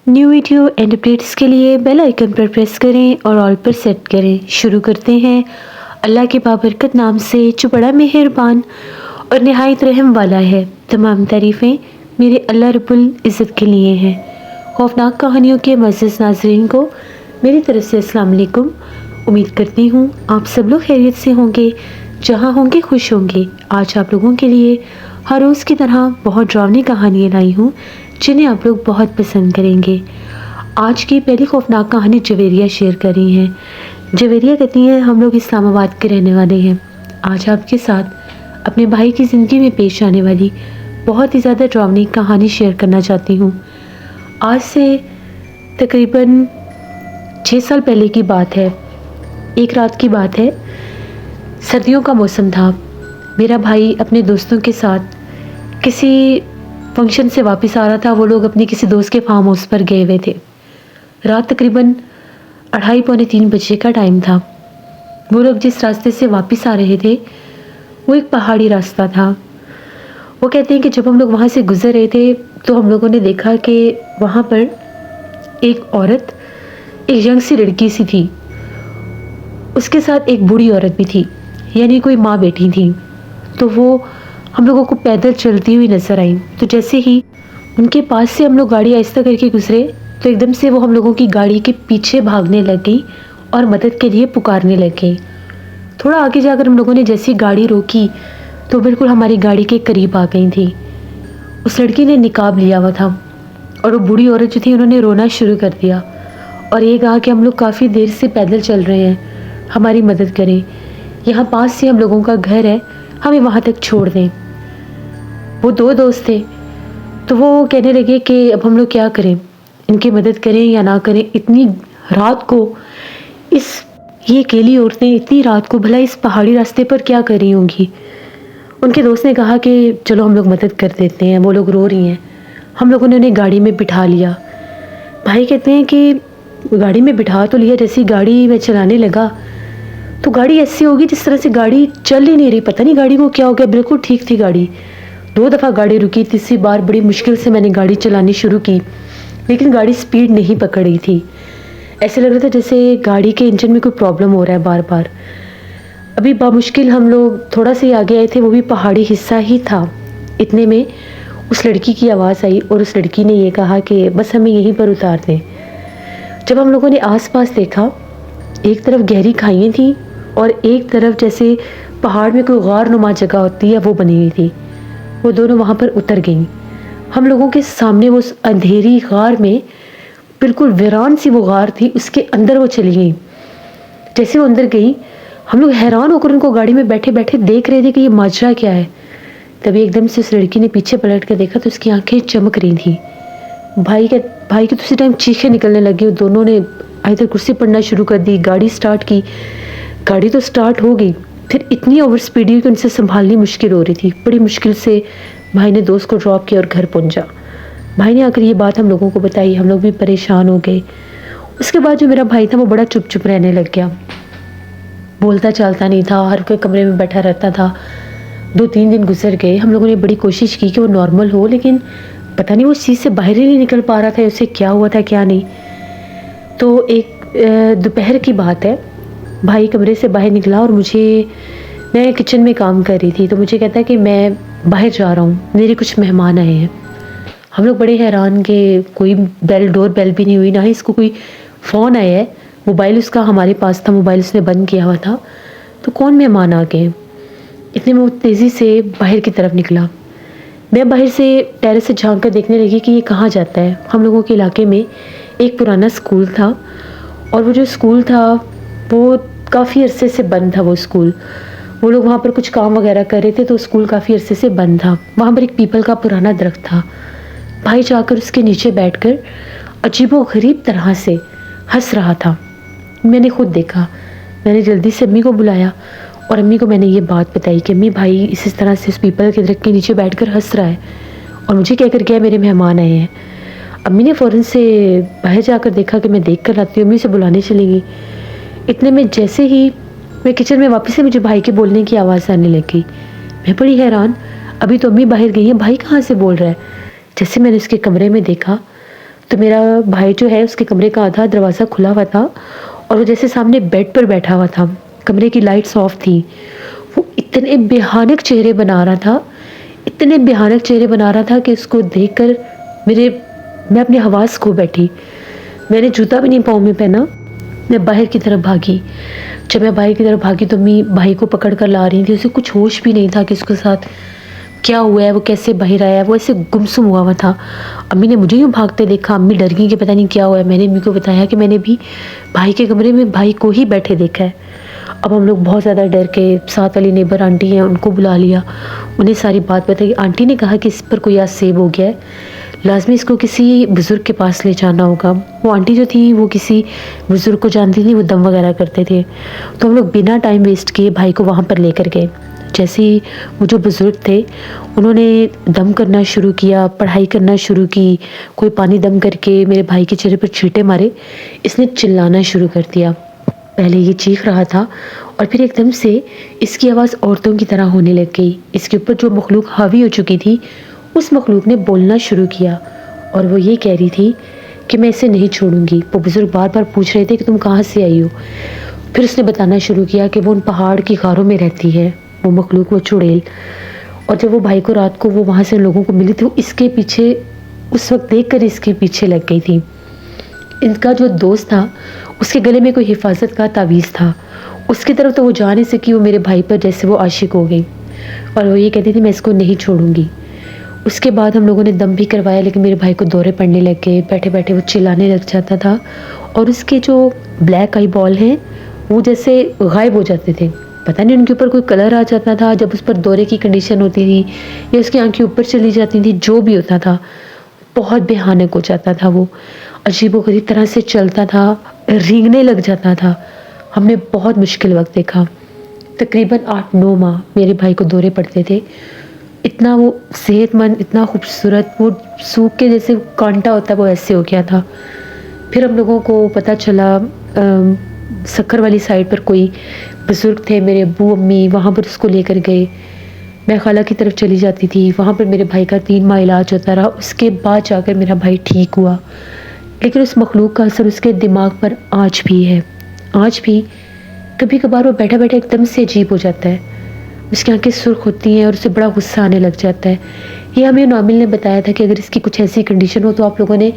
New video and updates के लिए bell icon पर प्रेस करें और ऑल पर सेट करें। शुरू करते हैं अल्लाह के बाबरकत नाम से जो बड़ा मेहरबान और नहायत रहम वाला है। तमाम तारीफ़ें मेरे अल्लाह रब्बुल इज़्ज़त के लिए हैं। खौफनाक कहानियों के मुअज़्ज़ज़ नाज़रीन को मेरी तरफ से अस्सलाम वालेकुम। उम्मीद करती हूँ आप सब लोग खैरियत से होंगे, जहाँ होंगे खुश होंगे। आज आप लोगों के लिए हर रोज़ की तरह बहुत डरावनी कहानियाँ लाई हूँ जिन्हें आप लोग बहुत पसंद करेंगे। आज की पहली खौफनाक कहानी जवेरिया शेयर कर रही हैं। जवेरिया कहती हैं, हम लोग इस्लामाबाद के रहने वाले हैं। आज आपके साथ अपने भाई की ज़िंदगी में पेश आने वाली बहुत ही ज़्यादा डरावनी कहानी शेयर करना चाहती हूँ। आज से तकरीबन 6 साल पहले की बात है। एक रात की बात है, सर्दियों का मौसम था। मेरा भाई अपने दोस्तों के साथ किसी फंक्शन से वापस आ रहा था। वो लोग अपने किसी दोस्त के फार्म हाउस पर गए हुए थे। रात तकरीबन 2:30 पौने 3 बजे का टाइम था। वो लोग जिस रास्ते से वापस आ रहे थे वो एक पहाड़ी रास्ता था। वो कहते हैं कि जब हम लोग वहाँ से गुजर रहे थे तो हम लोगों ने देखा कि वहाँ पर एक औरत, एक यंग सी लड़की सी थी, उसके साथ एक बूढ़ी औरत भी थी, यानी कोई माँ बेटी थी। तो वो हम लोगों को पैदल चलती हुई नजर आई। तो जैसे ही उनके पास से हम लोग गाड़ी आहिस्ता करके गुजरे तो एकदम से वो हम लोगों की गाड़ी के पीछे भागने लग गई और मदद के लिए पुकारने लग गई। थोड़ा आगे जाकर हम लोगों ने जैसी गाड़ी रोकी तो बिल्कुल हमारी गाड़ी के करीब आ गई थी। उस लड़की ने निकाब लिया हुआ था और वो बूढ़ी औरत जो थी उन्होंने रोना शुरू कर दिया और ये कहा कि हम लोग काफ़ी देर से पैदल चल रहे हैं, हमारी मदद करें, यहाँ पास से हम लोगों का घर है, हमें वहाँ तक छोड़ दें। वो 2 दोस्त थे तो वो कहने लगे कि अब हम लोग क्या करें, इनकी मदद करें या ना करें। इतनी रात को ये अकेली औरतें इतनी रात को भला इस पहाड़ी रास्ते पर क्या कर रही होंगी। उनके दोस्त ने कहा कि चलो हम लोग मदद कर देते हैं, वो लोग रो रही हैं। हम लोगों ने उन्हें गाड़ी में बिठा लिया। भाई कहते हैं कि गाड़ी में बिठा तो लिया, जैसी गाड़ी में चलाने लगा तो गाड़ी ऐसी होगी जिस तरह से गाड़ी चल ही नहीं रही। पता नहीं गाड़ी को क्या हो गया, बिल्कुल ठीक थी गाड़ी। 2 दफ़ा गाड़ी रुकी, तीसरी बार बड़ी मुश्किल से मैंने गाड़ी चलानी शुरू की, लेकिन गाड़ी स्पीड नहीं पकड़ रही थी। ऐसे लग रहा था जैसे गाड़ी के इंजन में कोई प्रॉब्लम हो रहा है बार बार। अभी बामुश्किल हम लोग थोड़ा सा ही आगे आए थे, वो भी पहाड़ी हिस्सा ही था। इतने में उस लड़की की आवाज़ आई और उस लड़की ने ये कहा कि बस हमें यहीं पर उतार दें। जब हम लोगों ने आसपास देखा, एक तरफ गहरी खाइयाँ थी और एक तरफ जैसे पहाड़ में कोई गार नुमा जगह होती है वो बनी हुई थी। वो दोनों वहाँ पर उतर गईं। हम लोगों के सामने वो अंधेरी गार में, बिल्कुल वीरान सी वो गार थी, उसके अंदर वो चली गई। जैसे वो अंदर गई हम लोग हैरान होकर उनको गाड़ी में बैठे बैठे देख रहे थे कि ये माजरा क्या है। तभी एकदम से उस लड़की ने पीछे पलट कर देखा तो उसकी आंखें चमक रही थी। भाई के तो उसी टाइम चीखें निकलने लगी। दोनों ने आयत कुर्सी पढ़ना शुरू कर दी, गाड़ी स्टार्ट की। गाड़ी तो स्टार्ट हो गई, फिर इतनी ओवर स्पीड हुई कि उनसे संभालनी मुश्किल हो रही थी। बड़ी मुश्किल से भाई ने दोस्त को ड्रॉप किया और घर पहुंचा। भाई ने आकर ये बात हम लोगों को बताई, हम लोग भी परेशान हो गए। उसके बाद जो मेरा भाई था वो बड़ा चुप चुप रहने लग गया, बोलता चालता नहीं था, हर कोई कमरे में बैठा रहता था। 2-3 दिन गुजर गए। हम लोगों ने बड़ी कोशिश की कि वो नॉर्मल हो, लेकिन पता नहीं वो चीज़ से बाहर ही नहीं निकल पा रहा था, उसे क्या हुआ था क्या नहीं। तो एक दोपहर की बात है, भाई कमरे से बाहर निकला और मैं किचन में काम कर रही थी तो मुझे कहता है कि मैं बाहर जा रहा हूँ, मेरे कुछ मेहमान आए हैं। हम लोग बड़े हैरान कि कोई डोर बेल भी नहीं हुई, ना ही इसको कोई फ़ोन आया है। मोबाइल उसका हमारे पास था, मोबाइल उसने बंद किया हुआ था, तो कौन मेहमान आ गए। इतने में वो तेज़ी से बाहर की तरफ निकला। मैं बाहर से टेरेस से झांक कर देखने लगी कि ये कहाँ जाता है। हम लोगों के इलाके में एक पुराना स्कूल था और वो जो स्कूल था वो काफ़ी अरसे से बंद था। वो स्कूल, वो लोग वहाँ पर कुछ काम वगैरह कर रहे थे तो स्कूल काफ़ी अरसे से बंद था। वहाँ पर एक पीपल का पुराना दरख्त था। भाई जाकर उसके नीचे बैठकर अजीबोगरीब तरह से हंस रहा था। मैंने खुद देखा। मैंने जल्दी से अम्मी को बुलाया और अम्मी को मैंने ये बात बताई कि अम्मी, भाई इस तरह से उस पीपल के दरख्त के नीचे बैठकर हंस रहा है और मुझे कहकर गया मेरे मेहमान आए हैं। अम्मी ने फ़ौरन से बाहर जाकर देखा कि मैं देख कर आती हूँ, अम्मी से बुलाने चलेंगी। इतने में जैसे ही मैं किचन में वापस से मुझे भाई के बोलने की आवाज़ आने लगी। मैं बड़ी हैरान, अभी तो अम्मी बाहर गई हैं, भाई कहाँ से बोल रहा है। जैसे मैंने उसके कमरे में देखा تو میرا بھائی جو ہے اس کے کمرے کا آدھا دروازہ کھلا ہوا تھا اور وہ جیسے سامنے بیڈ پر بیٹھا ہوا تھا، کمرے کی لائٹس آف تھی، وہ اتنے بھیانک چہرے بنا رہا تھا، اتنے بھیانک چہرے بنا رہا تھا کہ اس کو دیکھ کر میں اپنے حواس کھو بیٹھی۔ میں نے جوتا بھی نہیں پاؤں میں پہنا، میں باہر کی طرف بھاگی۔ جب میں باہر کی طرف بھاگی تو امی بھائی کو پکڑ کر لا رہی تھی، اسے کچھ ہوش بھی نہیں تھا کہ اس کے ساتھ کیا ہوا ہے، وہ کیسے باہر آیا ہے، وہ ایسے گمسم ہوا تھا۔ امی نے مجھے یوں بھاگتے دیکھا، امی ڈر گئی کہ پتہ نہیں کیا ہوا ہے۔ میں نے امی کو بتایا کہ میں نے بھی بھائی کے کمرے میں بھائی کو ہی بیٹھے دیکھا ہے۔ اب ہم لوگ بہت زیادہ ڈر کے ساتھ والی نیبر آنٹی ہیں ان کو بلا لیا، انہیں ساری بات بتائی۔ آنٹی نے کہا کہ اس پر کوئی سیب ہو گیا ہے، لازمی اس کو کسی بزرگ کے پاس لے جانا ہوگا۔ وہ آنٹی جو تھی وہ کسی بزرگ کو جانتی تھی، وہ دم وغیرہ کرتے تھے، تو ہم لوگ بنا ٹائم ویسٹ کیے بھائی کو وہاں پر لے کر گئے۔ جیسے ہی وہ جو بزرگ تھے انہوں نے دم کرنا شروع کیا، پڑھائی کرنا شروع کی، کوئی پانی دم کر کے میرے بھائی کے چہرے پر چھینٹے مارے، اس نے چلانا شروع کر دیا۔ پہلے یہ چیخ رہا تھا اور پھر ایک دم سے اس کی آواز عورتوں کی طرح ہونے لگ گئی۔ اس کے اوپر جو مخلوق حاوی ہو چکی تھی اس مخلوق نے بولنا شروع کیا اور وہ یہ کہہ رہی تھی کہ میں اسے نہیں چھوڑوں گی۔ وہ بزرگ بار بار پوچھ رہے تھے کہ تم کہاں سے آئی ہو؟ پھر اس نے بتانا شروع کیا کہ وہ ان پہاڑ کی غاروں میں رہتی ہے، وہ مخلوق، وہ چڑیل۔ اور جب وہ بھائی کو رات کو وہ وہاں سے لوگوں کو ملی تھی، وہ اس کے پیچھے اس وقت دیکھ کر اس کے پیچھے لگ گئی تھی۔ ان کا جو دوست تھا اس کے گلے میں کوئی حفاظت کا تعویذ تھا، اس کی طرف تو وہ جا نہیں سکی، وہ میرے بھائی پر جیسے وہ عاشق ہو گئی اور وہ یہ کہتی تھی میں اس کو نہیں چھوڑوں گی۔ اس کے بعد ہم لوگوں نے دم بھی کروایا، لیکن میرے بھائی کو دورے پڑنے لگ گئے، بیٹھے بیٹھے وہ چلانے لگ جاتا تھا اور اس کے جو بلیک آئی بال ہیں وہ جیسے غائب ہو جاتے تھے، پتہ نہیں ان کے اوپر کوئی کلر آ جاتا تھا جب اس پر دورے کی کنڈیشن ہوتی تھی، یا اس کی آنکھیں اوپر چلی جاتی تھی، جو بھی ہوتا تھا بہت بھیانک ہو جاتا تھا۔ وہ عجیب و غریب طرح سے چلتا تھا، رینگنے لگ جاتا تھا۔ ہم نے بہت مشکل وقت دیکھا، تقریباً 8-9 ماہ میرے بھائی کو دورے پڑتے تھے۔ اتنا وہ صحت مند، اتنا خوبصورت، وہ سوکھ کے جیسے کانٹا ہوتا ہے وہ ایسے ہو گیا تھا۔ پھر ہم لوگوں کو پتہ چلا سکھر والی سائڈ پر کوئی بزرگ تھے، میرے ابو امی وہاں پر اس کو لے کر گئے۔ میں خالہ کی طرف چلی جاتی تھی، وہاں پر میرے بھائی کا 3 ماہ علاج ہوتا رہا، اس کے بعد جا کر میرا بھائی ٹھیک ہوا۔ لیکن اس مخلوق کا اثر اس کے دماغ پر آج بھی ہے، آج بھی کبھی کبھار وہ بیٹھا بیٹھا ایک دم سے عجیب ہو جاتا ہے، اس کی آنکھیں سرخ ہوتی ہیں اور اسے بڑا غصہ آنے لگ جاتا ہے۔ یہ ہمیں نامل نے بتایا تھا کہ اگر اس کی کچھ ایسی کنڈیشن ہو تو آپ لوگوں نے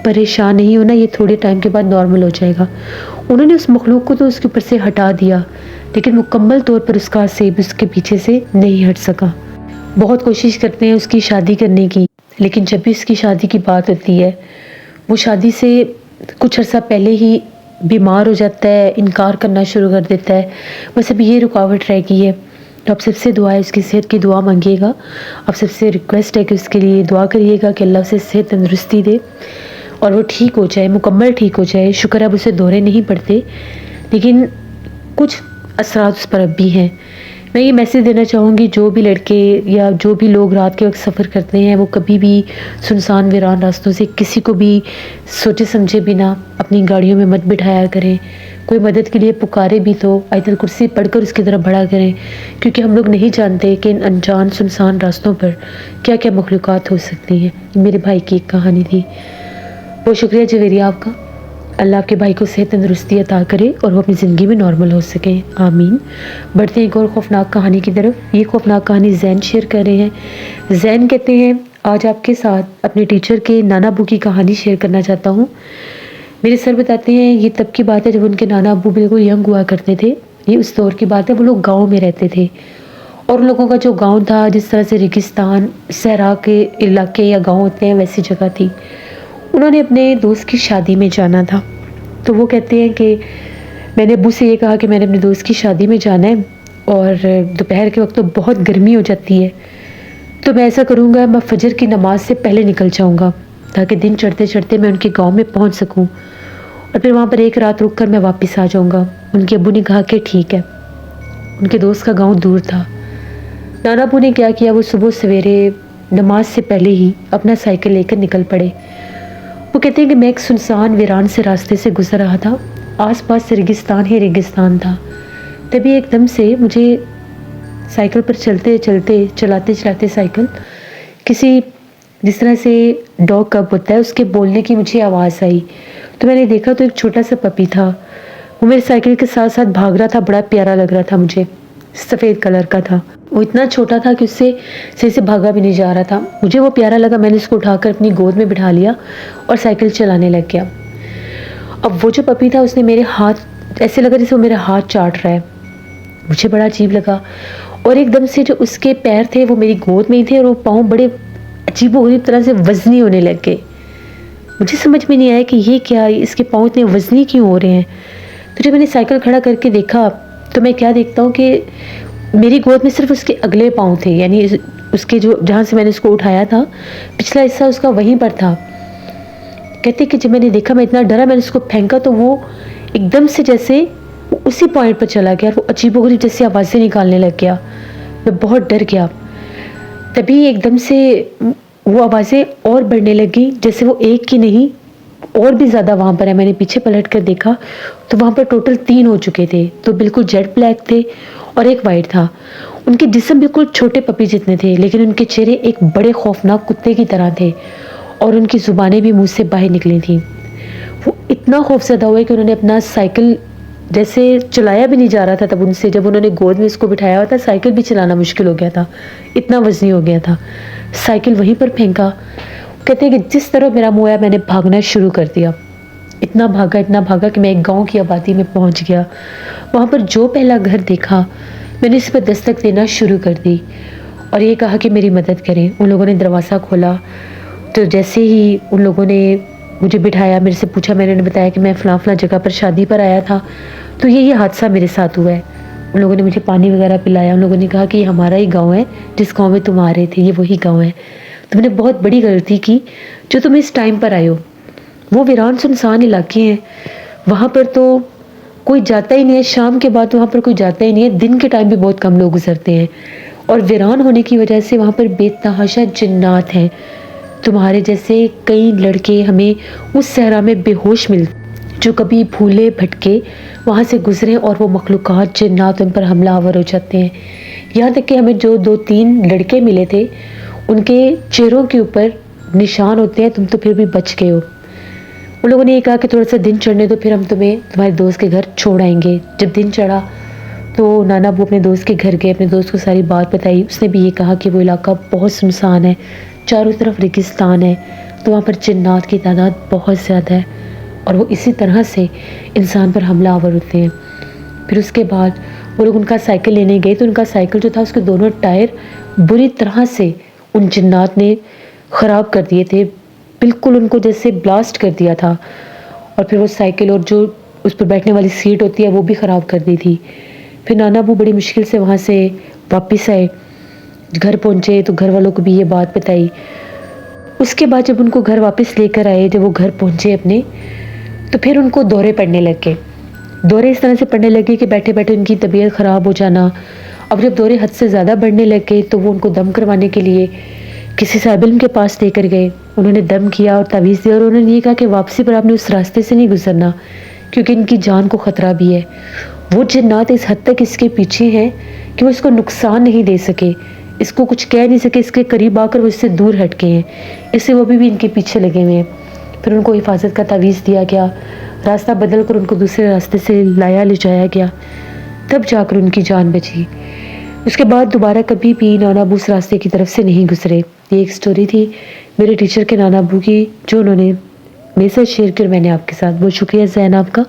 پریشان نہیں ہونا، یہ تھوڑے ٹائم کے بعد نارمل ہو جائے گا۔ انہوں نے اس مخلوق کو تو اس کے اوپر سے ہٹا دیا، لیکن مکمل طور پر اس کا سیب اس کے پیچھے سے نہیں ہٹ سکا۔ بہت کوشش کرتے ہیں اس کی شادی کرنے کی، لیکن جب بھی اس کی شادی کی بات ہوتی ہے وہ شادی سے کچھ عرصہ پہلے ہی بیمار ہو جاتا ہے، انکار کرنا شروع کر دیتا ہے۔ بس اب یہ رکاوٹ رہ گئی ہے، تو آپ سب سے دعا ہے، اس کی صحت کی دعا مانگیے گا، آپ سب سے ریکویسٹ ہے کہ اس کے لیے دعا کریے گا کہ اللہ اسے صحت تندرستی دے اور وہ ٹھیک ہو جائے، مکمل ٹھیک ہو جائے۔ شکر اب اسے دورے نہیں پڑتے، لیکن کچھ اثرات اس پر اب بھی ہیں۔ میں یہ میسیج دینا چاہوں گی، جو بھی لڑکے یا جو بھی لوگ رات کے وقت سفر کرتے ہیں وہ کبھی بھی سنسان ویران راستوں سے کسی کو بھی سوچے سمجھے بنا اپنی گاڑیوں میں مت بٹھایا کریں۔ کوئی مدد کے لیے پکارے بھی تو آیت الکرسی پڑھ کر اس کی طرف بڑھا کریں، کیونکہ ہم لوگ نہیں جانتے کہ ان انجان سنسان راستوں پر کیا کیا مخلوقات ہو سکتی ہیں۔ میرے بھائی کی ایک کہانی تھی۔ بہت شکریہ جویریہ آپ کا، اللہ آپ کے بھائی کو صحت تندرستی عطا کرے اور وہ اپنی زندگی میں نارمل ہو سکے، آمین۔ بڑھتے ہیں ایک اور خوفناک کہانی کی طرف۔ یہ خوفناک کہانی زین شیئر کر رہے ہیں۔ زین کہتے ہیں آج آپ کے ساتھ اپنے ٹیچر کے نانا ابو کی کہانی شیئر کرنا چاہتا ہوں۔ میرے سر بتاتے ہیں یہ تب کی بات ہے جب ان کے نانا ابو بالکل ینگ ہوا کرتے تھے، یہ اس دور کی بات ہے، وہ لوگ گاؤں میں رہتے تھے اور ان لوگوں کا جو گاؤں تھا جس طرح سے ریگستان، صحرا کے علاقے یا گاؤں ہوتے ہیں ویسی جگہ تھی۔ انہوں نے اپنے دوست کی شادی میں جانا تھا، تو وہ کہتے ہیں کہ میں نے ابو سے یہ کہا کہ میں نے اپنے دوست کی شادی میں جانا ہے اور دوپہر کے وقت تو بہت گرمی ہو جاتی ہے، تو میں ایسا کروں گا میں فجر کی نماز سے پہلے نکل جاؤں گا تاکہ دن چڑھتے چڑھتے میں ان کے گاؤں میں پہنچ سکوں اور پھر وہاں پر ایک رات رک کر میں واپس آ جاؤں گا۔ ان کے ابو نے کہا کہ ٹھیک ہے۔ ان کے دوست کا گاؤں دور تھا۔ نانا ابو نے کیا کیا، وہ صبح سویرے نماز سے پہلے ہی اپنا سائیکل لے کر نکل پڑے۔ وہ کہتے ہیں کہ میں ایک سنسان ویران سے راستے سے گزر رہا تھا، آس پاس ریگستان ہی ریگستان تھا۔ تبھی ایک دم سے مجھے سائیکل پر چلاتے چلاتے سائیکل کسی जिस तरह से डॉग कब होता है उसके बोलने की मुझे आवाज़ आई। तो मैंने देखा तो एक छोटा सा पपी था, वो मेरे साइकिल के साथ साथ भाग रहा था। बड़ा प्यारा लग रहा था मुझे, सफ़ेद कलर का था। वो इतना छोटा था कि उससे सही से भागा भी नहीं जा रहा था। मुझे वो प्यारा लगा, मैंने उसको उठाकर अपनी गोद में बिठा लिया और साइकिल चलाने लग गया। अब वो जो पपी था उसने मेरे हाथ, ऐसे लगा जैसे वो मेरा हाथ चाट रहा है। मुझे बड़ा अजीब लगा और एकदम से जो उसके पैर थे वो मेरी गोद में ही थे और वो पाँव बड़े अजीबोगरीब तरह से वज़नी होने लग गए। मुझे समझ में नहीं आया कि ये क्या, इसके पाँव इतने वज़नी क्यों हो रहे हैं। तो जब मैंने साइकिल खड़ा करके देखा तो मैं क्या देखता हूँ कि मेरी गोद में सिर्फ उसके अगले पाँव थे, यानी उसके जो जहाँ से मैंने उसको उठाया था पिछला हिस्सा उसका वहीं पर था। कहते कि जब मैंने देखा मैं इतना डरा, मैंने उसको फेंका तो वो एकदम से जैसे उसी पॉइंट पर चला गया और वो अजीबोगरीब जैसी आवाज़ें निकालने लग गया। मैं बहुत डर गया। तभी एकदम से वो आवाज़ें और बढ़ने लगी, जैसे वो एक की नहीं और भी ज़्यादा वहाँ पर है। मैंने पीछे पलट कर देखा तो वहाँ पर टोटल 3 हो चुके थे। तो बिल्कुल जेट ब्लैक थे और एक वाइट था। उनके जिस्म बिल्कुल छोटे पपी जितने थे, लेकिन उनके चेहरे एक बड़े खौफनाक कुत्ते की तरह थे और उनकी ज़ुबानें भी मुँह से बाहर निकली थीं। वो इतना खौफज़दा हुए कि उन्होंने अपना साइकिल, जैसे चलाया भी नहीं जा रहा था तब उनसे, जब उन्होंने गोद में उसको बिठाया हुआ था साइकिल भी चलाना मुश्किल हो गया था, इतना वज़नी हो गया था। साइकिल वहीं पर फेंका। कहते हैं कि जिस तरह मेरा मुँह आया मैंने भागना शुरू कर दिया। इतना भागा कि मैं एक गांव की आबादी में पहुंच गया। वहाँ पर जो पहला घर देखा मैंने इस पर दस्तक देना शुरू कर दी और ये कहा कि मेरी मदद करें। उन लोगों ने दरवाज़ा खोला तो जैसे ही उन लोगों ने मुझे बिठाया, मेरे से पूछा, मैंने बताया कि मैं फ़लाँ जगह पर शादी पर आया था तो ये हादसा मेरे साथ हुआ है। उन लोगों ने मुझे पानी वगैरह पिलाया। उन लोगों ने कहा कि ये हमारा ही गाँव है, जिस गाँव में तुम आ रहे थे ये वही गाँव है। तो मैंने बहुत बड़ी गलती की जो तुम इस टाइम पर आए हो। वो वीरान सुनसान इलाके हैं, वहाँ पर तो कोई जाता ही नहीं है। शाम के बाद वहाँ पर कोई जाता ही नहीं है। दिन के टाइम भी बहुत कम लोग गुजरते हैं और वीरान होने की वजह से वहाँ पर बेतहाशा जिन्नात हैं। तुम्हारे जैसे कई लड़के हमें उस सहरा में बेहोश मिलते जो कभी भूले भटके वहाँ से गुजरे और वो मखलूक़ात जिन्नात उन पर हमला आवर हो जाते हैं। यहाँ तक कि हमें जो 2-3 लड़के मिले थे उनके चेहरों के ऊपर निशान होते हैं, तुम तो फिर भी बच गए हो। उन लोगों ने ये कहा कि थोड़ा सा दिन चढ़ने दो, फिर हम तुम्हें तुम्हारे दोस्त के घर छोड़ आएंगे। जब दिन चढ़ा तो नाना अबू अपने दोस्त के घर गए, अपने दोस्त को सारी बात बताई। उसने भी ये कहा कि वो इलाका बहुत सुनसान है, चारों तरफ रेगिस्तान है, तो वहाँ पर जिन्नात की तादाद बहुत ज़्यादा है और वो इसी तरह से इंसान पर हमला आवर होते हैं। फिर उसके बाद वो लोग उनका साइकिल लेने गए तो उनका साइकिल जो था उसके दोनों टायर बुरी तरह से उन जिन्नात ने ख़राब कर दिए थे, बिल्कुल उनको जैसे ब्लास्ट कर दिया था। और फिर वो साइकिल और जो उस पर बैठने वाली सीट होती है वो भी ख़राब कर दी थी। फिर नाना अबू बड़ी मुश्किल से वहाँ से वापस आए, घर पहुँचे तो घर वालों को भी ये बात बताई। उसके बाद जब उनको घर वापस लेकर आए, जब वो घर पहुँचे अपने, तो फिर उनको दौरे पड़ने लग गए। दौरे इस तरह से पड़ने लगे कि बैठे बैठे उनकी तबीयत ख़राब हो जाना। अब जब दौरे हद से ज़्यादा बढ़ने लग गए तो वो उनको दम करवाने के लिए किसी साहिब इल्म के पास लेकर गए। उन्होंने दम किया और तावीज़ दिया और उन्होंने ये कहा कि वापसी पर आपने उस रास्ते से नहीं गुजरना क्योंकि इनकी जान को ख़तरा भी है। वो जिन्नात इस हद तक इसके पीछे हैं कि वो इसको नुकसान नहीं दे सके, इसको कुछ कह नहीं सके, इसके करीब आकर वो इससे दूर हट गए हैं, इससे वो भी इनके पीछे लगे हुए हैं। फिर उनको हिफाजत का तावीज़ दिया गया, रास्ता बदल कर उनको दूसरे रास्ते से ले जाया गया, तब जाकर उनकी जान बची। उसके बाद दोबारा कभी भी नाना अबू उस रास्ते की तरफ से नहीं गुजरे। ये एक स्टोरी थी मेरे टीचर के नाना अबू की जो उन्होंने मेरे साथ शेयर कर, मैंने आपके साथ। बहुत शुक्रिया ज़ैन आपका।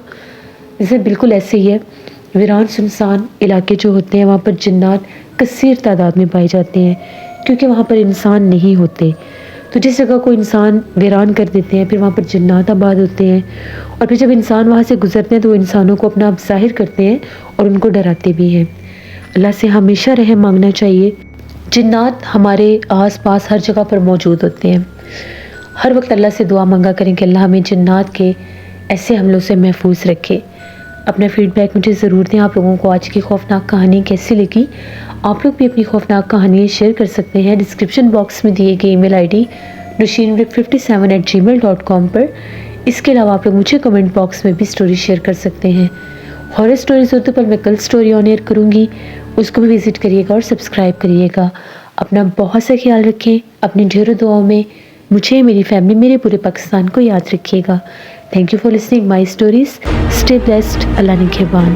जैसे बिल्कुल ऐसे ही है, वीरान सुनसान इलाके जो होते हैं वहाँ पर जिन्नात कसीर तादाद में पाए जाते हैं क्योंकि वहाँ पर इंसान नहीं होते। तो जिस जगह को इंसान वीरान कर देते हैं फिर वहाँ पर जिन्नात आबाद होते हैं और फिर जब इंसान वहाँ से गुजरते हैं तो वो इंसानों को अपना ज़ाहिर करते हैं और उनको डराते भी हैं। अल्लाह से हमेशा रहम मांगना चाहिए। जिन्नात हमारे आस पास हर जगह पर मौजूद होते हैं। हर वक्त अल्लाह से दुआ मांगा करें कि अल्लाह हमें जिन्नात के ऐसे हमलों से महफूज रखे। अपना फीडबैक मुझे ज़रूर दें। आप लोगों को आज की खौफनाक कहानी कैसी लगी? आप लोग भी अपनी खौफनाक कहानियाँ शेयर कर सकते हैं डिस्क्रिप्शन बॉक्स में दिए गए ईमेल आईडी nushinrick57@gmail.com पर। इसके अलावा आप लोग मुझे कमेंट बॉक्स में भी स्टोरी शेयर कर सकते हैं। हॉरर स्टोरीज उर्दू पर मैं कल स्टोरी ऑन एयर करूँगी, उसको भी विज़िट करिएगा और सब्सक्राइब करिएगा। अपना बहुत सा ख्याल रखें, अपनी ढेरों दुआओं में مجھے، میری فیملی، میرے پورے پاکستان کو یاد رکھیے گا۔ Thank you for listening my stories. Stay blessed. اللہ نگہبان۔